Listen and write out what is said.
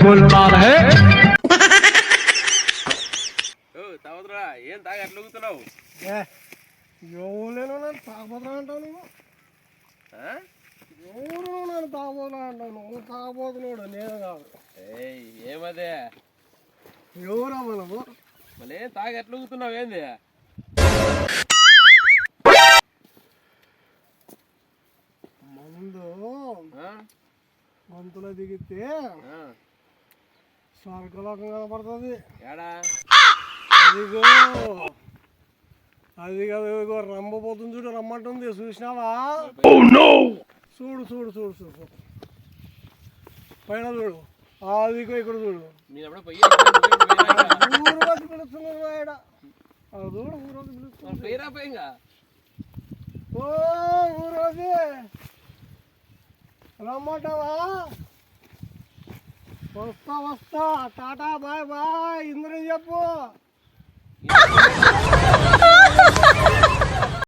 बोलता है। తాగుతురా ఏం తాగి అట్లా ఊగుతున్నావు? ఎవరు నన్ను తాగబోతున్నా అంటావు నువ్వు? ఎవరు నన్ను తాగబోతున్నా అంటావు? నువ్వు తాగబోతున్నాడు నేను కాదు. ఏమదే ఎవరమ్మా నువ్వు? మళ్ళీ తాగి ఎట్లా ఊగుతున్నావు? ఏంది మందు గొంతులో దిగితే స్వర్గలోకం కనపడుతుంది. ఏడా అదిగో అది కదా రమ్మపోతుంది చూడు, రమ్మంటుంది చూసినావా? చూడు చూడు చూడు చూడు పైన చూడు, అదిగో ఇక్కడ చూడు. ఊరు వచ్చి పిలుస్తున్నారు ఆయన. చూడు ఊరు వచ్చి పిలుస్తున్నారు. ఓ ఊరు వచ్చి రమ్మంటావా? వస్తా వస్తా, టాటా బాయ్ బాయ్ ఇంద్ర చెప్పు.